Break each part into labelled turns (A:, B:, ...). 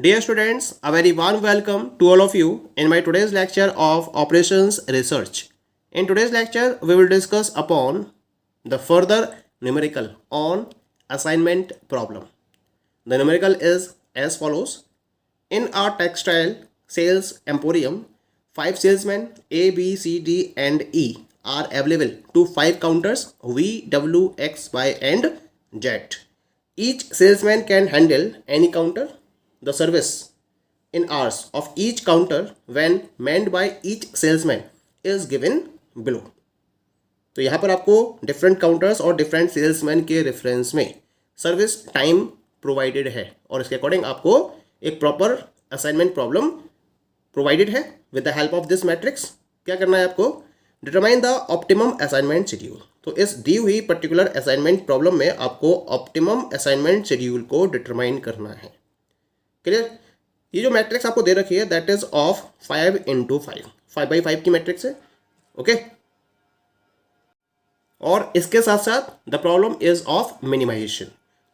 A: Dear students, a very warm welcome to all of you in my today's lecture of Operations Research. In today's lecture, we will discuss upon the further numerical on assignment problem. The numerical is as follows. In our textile sales emporium, 5 salesmen A, B, C, D and E are available to 5 counters V, W, X, Y and Z. Each salesman can handle any counter. The service in hours of each counter when manned by each salesman is given below. तो यहाँ पर आपको different counters और different salesman के reference में service time provided है और इसके अकॉर्डिंग आपको एक प्रॉपर असाइनमेंट प्रॉब्लम प्रोवाइडेड है with the help of this matrix. क्या करना है आपको? Determine the optimum assignment schedule. तो इस दी हुई पर्टिकुलर असाइनमेंट प्रॉब्लम में आपको ऑप्टिमम असाइनमेंट शेड्यूल को डिटरमाइन करना है. क्लियर? ये जो मैट्रिक्स आपको दे रखी है that is of 5 into 5, 5x5 की मैट्रिक्स है. ओके और इसके साथ साथ the problem is of minimization.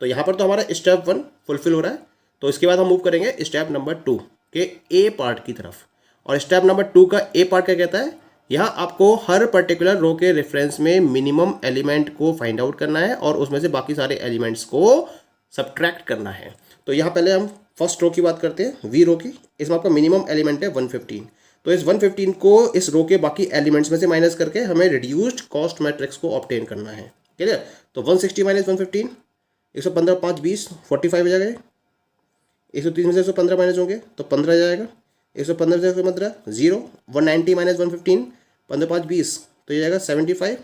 A: तो यहाँ पर तो हमारा स्टेप 1 फुलफिल हो रहा है. तो इसके बाद हम मूव करेंगे स्टेप नंबर 2 के ए पार्ट की तरफ. और स्टेप नंबर 2 का ए पार्ट क्या कहता है? यहाँ आपको हर पर्टिकुलर रो के रेफरेंस में मिनिमम एलिमेंट को फाइंड आउट करना है और उसमें से बाकी सारे एलिमेंट्स को सब्ट्रैक्ट करना है. तो यहाँ पहले हम फर्स्ट रो की बात करते हैं, वी रो की. इसमें आपका मिनिमम एलिमेंट है 115. तो इस 115 को इस रो के बाकी एलिमेंट्स में से माइनस करके हमें रिड्यूस्ड कॉस्ट मैट्रिक्स को ऑब्टेन करना है. क्लियर? तो 160 माइनस 115, 115 5 20 45 हो जाएगा. 130 में से 115 माइनस होंगे तो 15 जाएगा. 115 से 115 0. 190 माइनस 115, 15 5 20 तो ये जाएगा 75.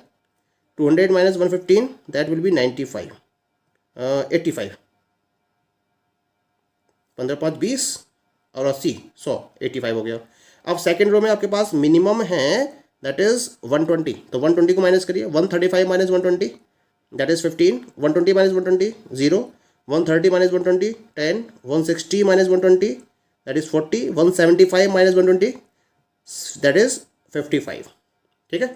A: 200 माइनस 115 दैट विल बी 95, 85. 15 5 20 और 80 100 85 हो गया. अब सेकेंड रो में आपके पास मिनिमम है दैट इज 120. तो 120 को माइनस करिए. 135 minus 120 that is 15. 120 minus 120 0. 130 minus 120 10. 160 minus 120 that is 40. 175 minus 120 that is 55. ठीक है.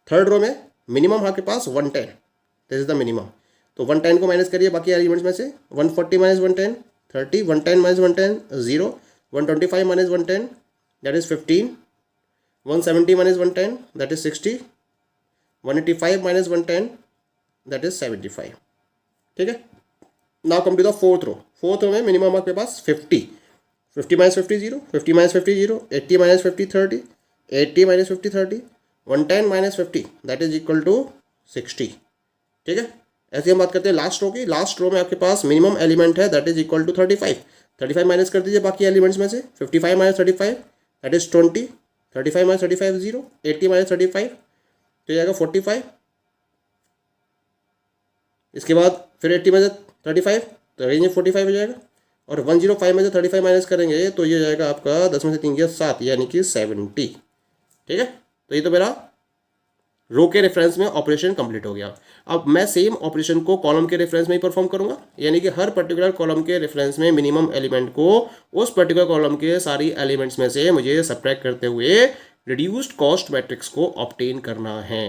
A: थर्ड रो में मिनिमम आपके पास 110, दिस इज द मिनिमम. तो 110 को माइनस करिए बाकी एलिमेंट्स में से. 140 minus 110 30. 110 minus 110 0. 125 minus 110 that is 15. 170 minus 110 that is 60. 185 minus 110 that is 75. ठीक है. Now come to the fourth row. Fourth row में मिनिमम आपके पास 50. 50 minus 50 0. 50 minus 50 0. 80 minus 50 30. 80 minus 50 30. 110 minus 50 that is equal to 60. ठीक है. ऐसे हम बात करते हैं लास्ट रो की. लास्ट रो में आपके पास मिनिमम एलिमेंट है that is equal to 35. 35 minus कर दीजिए बाकी एलिमेंट्स में से. 55 minus 35 that is 20. 35 minus 35 0. 80 minus 35 तो जाएगा 45. इसके बाद फिर 80 माइनस 35 तो रेंज में 45 हो जाएगा. और 105 में से 35 माइनस करेंगे तो ये जाएगा आपका 10 में से 3 गया 7 यानी कि 70. ठीक है. तो ये तो मेरा रो के रेफरेंस में ऑपरेशन कंप्लीट हो गया. अब मैं सेम ऑपरेशन को कॉलम के रेफरेंस में ही परफॉर्म करूंगा. यानी कि हर पर्टिकुलर कॉलम के रेफरेंस में मिनिमम एलिमेंट को उस पर्टिकुलर कॉलम के सारी एलिमेंट्स में से मुझे सब्ट्रैक्ट करते हुए रिड्यूस्ड कॉस्ट मैट्रिक्स को ऑब्टेन करना है.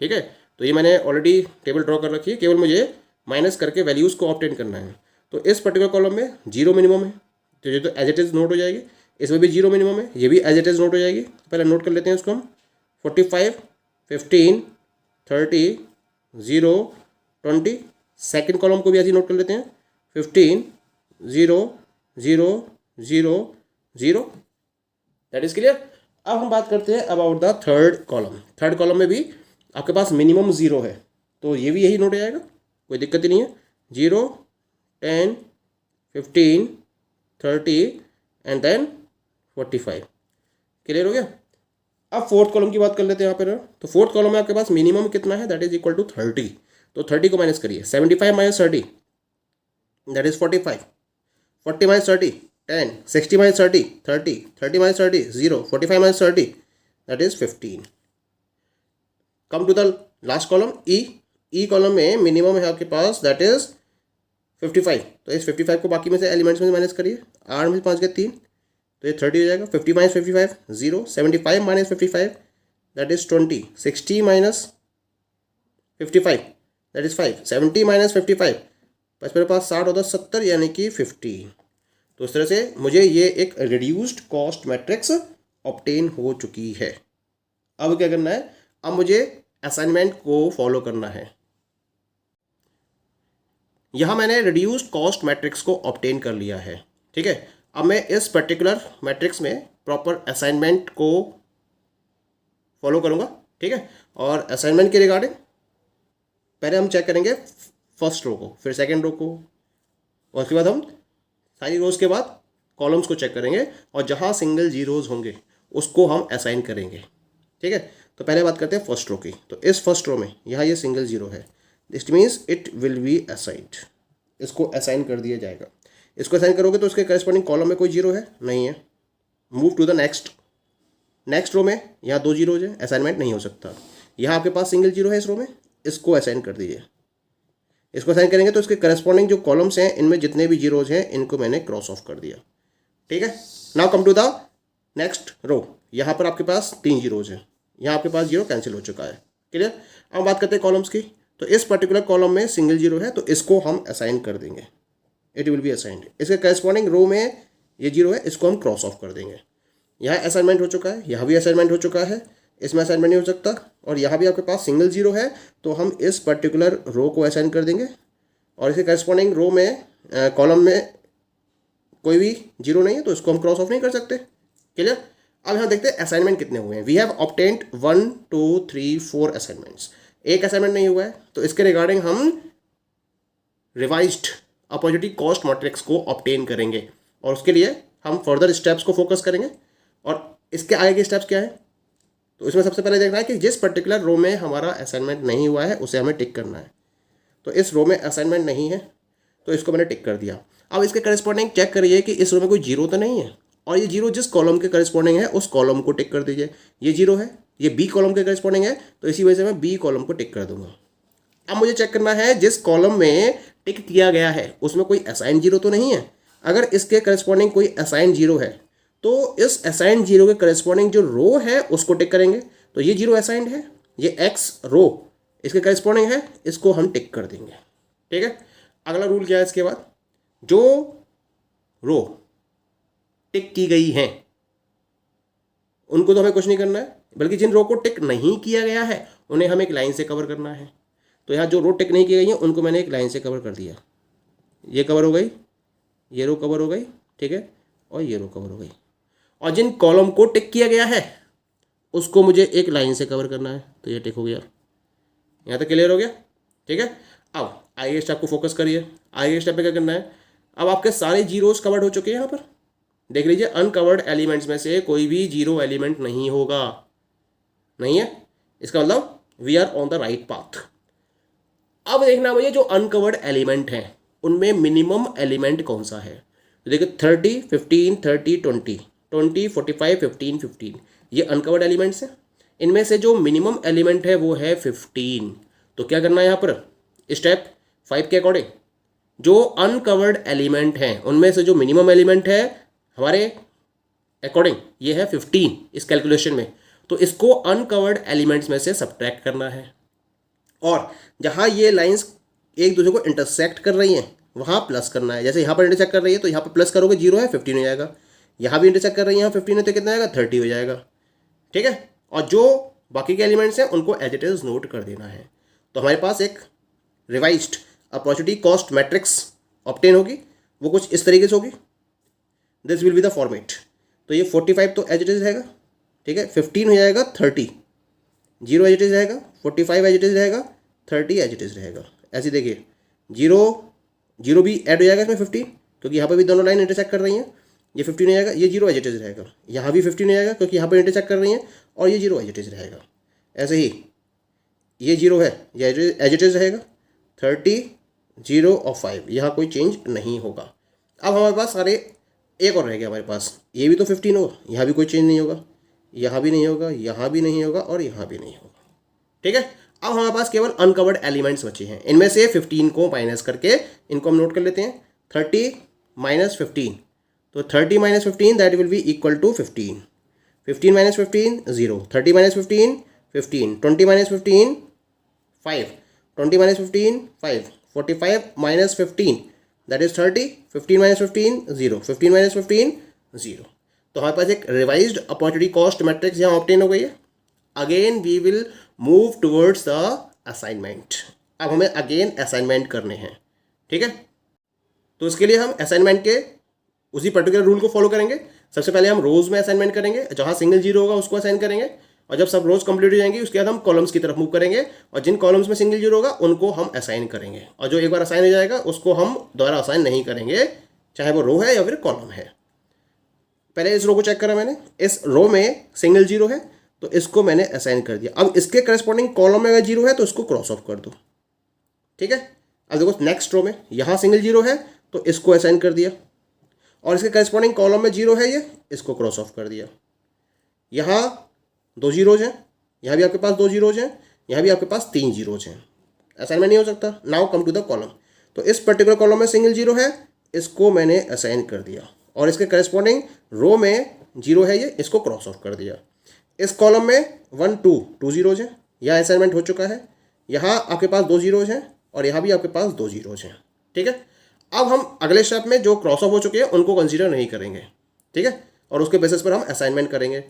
A: ठीक है. तो ये मैंने ऑलरेडी टेबल ड्रॉ कर रखी है. केवल मुझे माइनस करके वैल्यूज़ को ऑब्टेन करना है. तो इस पर्टिकुलर कॉलम में 0 मिनिमम है तो ये तो एज इट इज़ नोट हो जाएगी. इसमें भी 0 मिनिमम है, ये भी एज इट इज़ नोट हो जाएगी. तो पहले नोट कर लेते हैं उसको हम. 45 15 30 0 20. सेकेंड कॉलम को भी ऐसे नोट कर लेते हैं. 15 0 0 0 0. That is clear. अब हम बात करते हैं about the third column. Third column में भी आपके पास मिनिमम 0 है तो ये भी यही नोट हो जाएगा, कोई दिक्कत ही नहीं है. 0 10 15 30 एंड देन 45. क्लियर हो गया. अब फोर्थ कॉलम की बात कर लेते हैं यहाँ पर. तो फोर्थ कॉलम में आपके पास मिनिमम कितना है दैट इज इक्वल टू 30. तो 30 को माइनस करिए. 75 minus 30 that is 45. 40 minus 30 10. 60 minus 30 30. 30 minus 30 0. 45 minus 30 that is 15. Come to the last column E. E column में मिनिमम है आपके पास दैट इज 55. तो इस 55 को बाकी में से एलिमेंट्स में माइनस करिए. 8 में 5 गए 3 तो ये 30 हो जाएगा. 50 minus 55 0. 75 minus 55 that is 20. 60 minus 55 that is 5. 70 minus 55 बस मेरे पास 60 होता 70 यानी कि 50. तो इस तरह से मुझे ये एक रिड्यूस्ड कॉस्ट मैट्रिक्स ऑब्टेन हो चुकी है। अब क्या करना है, अब मुझे असाइनमेंट को फॉलो करना है। यहाँ मैंने रिड्यूस्ड कॉस्ट मैट्रिक्स को ऑब्टेन कर लिया है, ठीक है। अब मैं इस पर्टिकुलर मैट्रिक्स में प्रॉपर असाइनमेंट को फॉलो करूँगा, ठीक है। और असाइनमेंट के रिगार्डिंग पहले हम चेक करेंगे फर्स्ट रो को, फिर सेकेंड रो को, और उसके बाद हम सारी रोज के बाद कॉलम्स को चेक करेंगे, और जहाँ सिंगल जीरोज होंगे उसको हम असाइन करेंगे, ठीक है। तो पहले बात करते हैं फर्स्ट रो की। तो इस फर्स्ट रो में यहाँ ये सिंगल जीरो है, this means it will B assigned, इसको असाइन कर दिया जाएगा। इसको असाइन करोगे तो उसके करस्पॉन्डिंग कॉलम में कोई जीरो है नहीं है। Move to the next row में, यहाँ 2 जीरोज है, असाइनमेंट नहीं हो सकता। यहाँ आपके पास सिंगल जीरो है इस रो में, इसको असाइन कर दीजिए। इसको असाइन करेंगे तो इसके करस्पॉन्डिंग जो कॉलम्स हैं इनमें जितने भी जीरोज हैं इनको मैंने क्रॉस ऑफ कर दिया, ठीक है। Now come to the next row. यहाँ पर आपके पास 3 जीरोज हैं, यहाँ आपके पास जीरो कैंसिल हो चुका है, क्लियर। अब बात करते हैं कॉलम्स की। तो इस पर्टिकुलर कॉलम में सिंगल जीरो है तो इसको हम असाइन कर देंगे, इट विल बी असाइंड। इसके करस्पॉन्डिंग रो में ये जीरो है, इसको हम क्रॉस ऑफ कर देंगे। यहाँ असाइनमेंट हो चुका है, यहाँ भी असाइनमेंट हो चुका है, इसमें असाइनमेंट नहीं हो सकता, और यहाँ भी आपके पास सिंगल जीरो है तो हम इस पर्टिकुलर रो को असाइन कर देंगे, और इसके करस्पॉन्डिंग रो में कॉलम में कोई भी जीरो नहीं है तो इसको हम क्रॉस ऑफ नहीं कर सकते, क्लियर। अब यहाँ देखते हैं असाइनमेंट कितने हुए हैं। We have obtained 1 2 3 4 assignments. एक असाइनमेंट नहीं हुआ है तो इसके रिगार्डिंग हम रिवाइज्ड अपॉर्चुनिटी कॉस्ट मैट्रिक्स को ऑब्टेन करेंगे, और उसके लिए हम फर्दर स्टेप्स को फोकस करेंगे। और इसके आगे के स्टेप्स क्या है, तो इसमें सबसे पहले देखना है कि जिस पर्टिकुलर रो में हमारा असाइनमेंट नहीं हुआ है उसे हमें टिक करना है। तो इस रो में असाइनमेंट नहीं है तो इसको मैंने टिक कर दिया। अब इसके करस्पॉन्डिंग चेक करिए कि इस रो में कोई जीरो तो नहीं है, और ये जीरो जिस कॉलम के करस्पॉन्डिंग है उस कॉलम को टिक कर दीजिए। ये जीरो है, ये बी कॉलम के करस्पॉन्डिंग है, तो इसी वजह से मैं बी कॉलम को टिक कर दूंगा। अब मुझे चेक करना है जिस कॉलम में टिक किया गया है उसमें कोई असाइन जीरो तो नहीं है। अगर इसके करस्पॉन्डिंग कोई असाइन जीरो है तो इस असाइन जीरो के करस्पॉन्डिंग जो रो है उसको टिक करेंगे। तो ये जीरो असाइंड है, ये एक्स रो इसके करस्पॉन्डिंग है, इसको हम टिक कर देंगे, ठीक है। अगला रूल क्या है इसके बाद, जो रो टिक की गई हैं उनको तो हमें कुछ नहीं करना है, बल्कि जिन रो को टिक नहीं किया गया है उन्हें हमें एक लाइन से कवर करना है। तो यहाँ जो रो टिक नहीं की गई है उनको मैंने एक लाइन से कवर कर दिया। ये कवर हो गई, ये रो कवर हो गई, ठीक है, और ये रो कवर हो गई। और जिन कॉलम को टिक किया गया है उसको मुझे एक लाइन से कवर करना है, तो ये टिक हो गया। यहाँ तक क्लियर हो गया, ठीक है। अब आगे स्टेप को फोकस करिए। आगे स्टेप पे क्या करना है, अब आपके सारे जीरोस कवर्ड हो चुके हैं। यहाँ पर देख लीजिए, अनकवर्ड एलिमेंट्स में से कोई भी जीरो एलिमेंट नहीं होगा, नहीं है, इसका मतलब we are on the right path. अब देखना मुझे जो अनकवर्ड एलिमेंट हैं उनमें मिनिमम एलिमेंट कौन सा है। तो देखिए 30 15 30 20 20 45 15 15 ये अनकवर्ड एलिमेंट्स हैं। इनमें से जो मिनिमम एलिमेंट है वो है 15। तो क्या करना है यहाँ पर, स्टेप 5 के अकॉर्डिंग जो अनकवर्ड एलिमेंट हैं उनमें से जो मिनिमम एलिमेंट है हमारे अकॉर्डिंग ये है 15 इस कैलकुलेशन में। तो इसको अनकवर्ड एलिमेंट्स में से सब्ट्रैक्ट करना है, और जहाँ ये लाइंस एक दूसरे को इंटरसेक्ट कर रही हैं वहाँ प्लस करना है। जैसे यहाँ पर इंटरसेक्ट कर रही है तो यहाँ पर प्लस करोगे, जीरो है 15 हो जाएगा। यहाँ भी इंटरसेक्ट कर रही है, यहाँ 15 है तो कितना आएगा 30 हो जाएगा, ठीक है। और जो बाकी के एलिमेंट्स हैं उनको एज इट इज नोट कर देना है। तो हमारे पास एक revised opportunity cost matrix obtain होगी, वो कुछ इस तरीके से होगी। This will be the format. तो ये 45 तो एज इट इज रहेगा, ठीक है, 15 हो जाएगा 30, जीरो एज इट इज रहेगा, 45 एज इट इज रहेगा, 30 एज इट इज रहेगा। ऐसे देखिए जीरो भी ऐड हो जाएगा इसमें 15, क्योंकि यहाँ पर भी दोनों लाइन इंटरसेक्ट कर रही हैं। ये 15 हो जाएगा, ये जीरो एज इट इज रहेगा, यहाँ भी 15 हो जाएगा क्योंकि यहाँ पर इंटरसेक्ट कर रही हैं, और ये जीरो एज इट इज रहेगा। ऐसे ही ये जीरो है, ये एज इट इज रहेगा, 30 0 और 5 यहाँ कोई चेंज नहीं होगा। अब हमारे पास सारे एक और रह गया हमारे पास, ये भी तो 15 होगा, यहाँ भी कोई चेंज नहीं होगा, यहाँ भी नहीं होगा, यहाँ भी नहीं होगा, और यहाँ भी नहीं होगा, ठीक है। अब हमारे पास केवल अनकवर्ड एलिमेंट्स बचे हैं। इनमें से 15 को माइनस करके इनको हम नोट कर लेते हैं। 30 माइनस 15, तो 30 minus 15 that will be equal to 15। 15 minus 15 0, 30 minus 15 15, 20 minus 15 5, 20 minus 15 5, 45 minus 15 that is 30, 15 minus 15 0, 15 minus 15 0। तो हमारे पास एक रिवाइज्ड अपॉर्चुनिटी कॉस्ट मैट्रिक्स यहाँ ऑब्टेन हो गई है। Again we will move towards the assignment. अब हमें अगेन असाइनमेंट करने हैं, ठीक है। तो इसके लिए हम असाइनमेंट के उसी पर्टिकुलर रूल को फॉलो करेंगे। सबसे पहले हम रोज में असाइनमेंट करेंगे, जहाँ सिंगल जीरो होगा उसको असाइन करेंगे, और जब सब रोज कंप्लीट हो जाएंगी उसके बाद हम कॉलम्स की तरफ मूव करेंगे, और जिन कॉलम्स में सिंगल जीरो होगा उनको हम असाइन करेंगे, और जो एक बार असाइन हो जाएगा उसको हम दोबारा असाइन नहीं करेंगे, चाहे वो रो है या फिर कॉलम है। पहले इस रो को चेक करा मैंने, इस रो में सिंगल जीरो है तो इसको मैंने असाइन कर दिया। अब इसके करस्पॉन्डिंग कॉलम में अगर जीरो है तो इसको क्रॉस ऑफ कर दो, ठीक है। अब देखो नेक्स्ट रो में यहाँ सिंगल जीरो है तो इसको असाइन कर दिया, और इसके करस्पॉन्डिंग कॉलम में जीरो है, ये इसको क्रॉस ऑफ कर दिया। यहाँ दो जीरोज हैं, यहाँ भी आपके पास दो जीरोज हैं, यहाँ भी आपके पास तीन जीरोज हैं, असाइनमेंट नहीं हो सकता। Now come to the column. तो इस पर्टिकुलर कॉलम में सिंगल जीरो है, इसको मैंने असाइन कर दिया, और इसके करस्पॉन्डिंग रो में जीरो है, ये इसको क्रॉस ऑफ कर दिया। इस कॉलम में 1 2 टू जीरोज हैं, यह असाइनमेंट हो चुका है। यहाँ आपके पास दो जीरोज हैं, और यहाँ भी आपके पास दो जीरोज हैं, ठीक है। अब हम अगले स्टेप में जो क्रॉस ऑफ हो चुके हैं उनको कंसीडर नहीं करेंगे, ठीक है, और उसके बेसिस पर हम असाइनमेंट करेंगे।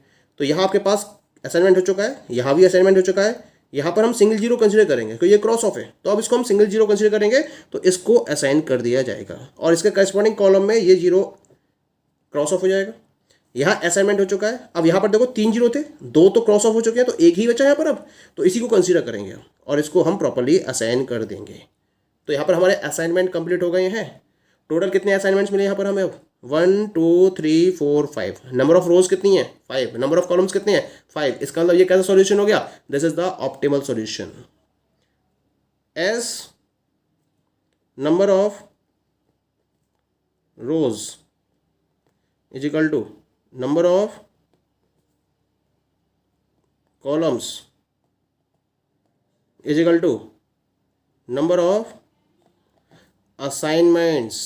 A: तो यहाँ आपके पास असाइनमेंट हो चुका है, यहाँ भी असाइनमेंट हो चुका है, यहाँ पर हम सिंगल जीरो कंसीडर करेंगे क्योंकि ये क्रॉस ऑफ है, तो अब इसको हम सिंगल जीरो कंसीडर करेंगे, तो इसको असाइन कर दिया जाएगा, और इसके करस्पॉन्डिंग कॉलम में ये जीरो क्रॉस ऑफ हो जाएगा। यहाँ असाइनमेंट हो चुका है। अब यहाँ पर देखो तीन जीरो थे, दो तो क्रॉस ऑफ हो चुके हैं, तो एक ही बचा यहाँ पर अब, तो इसी को कंसीडर करेंगे और इसको हम प्रॉपर्ली असाइन कर देंगे। तो यहाँ पर हमारे असाइनमेंट कंप्लीट हो गए हैं। टोटल कितने असाइनमेंट्स मिले यहाँ पर हमें अब? 1 2 3 4 5। नंबर ऑफ रोज कितनी है? 5। नंबर ऑफ कॉलम्स कितने हैं? 5। इसका मतलब ये कैसा सॉल्यूशन हो गया? This is the optimal solution. As number of rows is equal to number of columns is equal to number of assignments,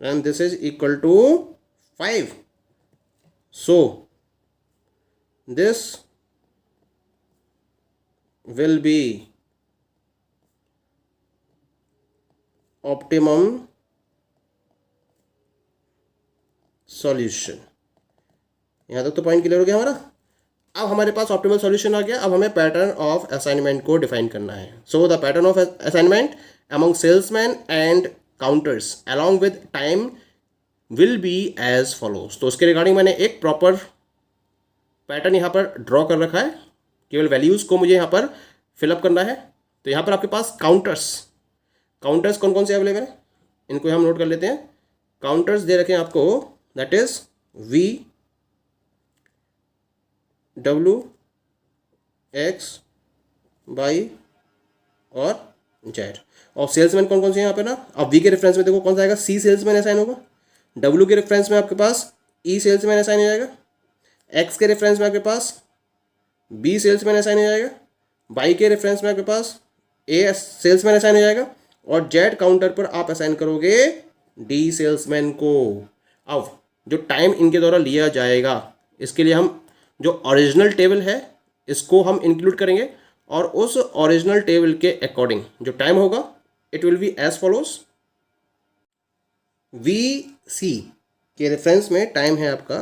A: and this is equal to 5. So this will be optimum solution. यहाँ तक तो point clear हो गया हमारा। अब हमारे पास optimal solution आ गया। अब हमें पैटर्न ऑफ असाइनमेंट को डिफाइन करना है। So the pattern of assignment among salesman and counters along with time will be as follows. तो उसके रिगार्डिंग मैंने एक प्रॉपर पैटर्न यहाँ पर ड्रॉ कर रखा है, केवल वैल्यूज़ को मुझे यहाँ पर फिलअप करना है। तो यहाँ पर आपके पास काउंटर्स कौन कौन से अवेलेबल हैं, इनको हम नोट कर लेते हैं। काउंटर्स दे रखे हैं आपको, that is V, W, X, Y और Z। और सेल्समैन कौन कौन से यहाँ पे ना, अब V के रेफरेंस में देखो कौन सा आएगा, C सेल्समैन असाइन होगा। W के रेफरेंस में आपके पास E सेल्समैन असाइन हो जाएगा। X के रेफरेंस में आपके पास B सेल्समैन असाइन हो जाएगा। Y के रेफरेंस में आपके पास A सेल्समैन असाइन हो जाएगा। और Z काउंटर पर आप असाइन करोगे D सेल्समैन को। अब जो टाइम इनके द्वारा लिया जाएगा, इसके लिए हम जो ओरिजिनल टेबल है इसको हम इंक्लूड करेंगे, और उस ओरिजिनल टेबल के अकॉर्डिंग जो टाइम होगा it will be as follows. VC के रेफरेंस में टाइम है आपका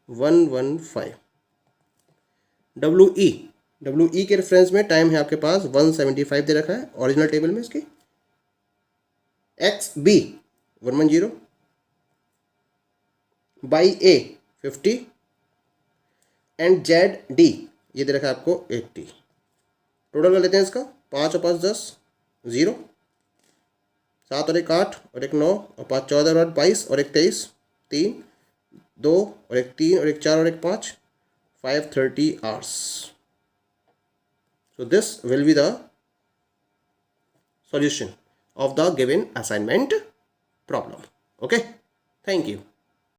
A: 115। WE के रेफरेंस में टाइम है आपके पास 175 दे रखा है ओरिजिनल टेबल में इसकी। XB 110, by A 50 and ZD ये दे रखा है आपको 80। टोटल कर लेते हैं इसका, 5 और 5 10, 0, 7 और 1 8 और 1 9 और 5 14 और 8 22 और 1 23, 3 2 और 1 3 और 1 4 और 1 5, 530 hours. So this will be the solution of the given assignment problem. Okay, thank you.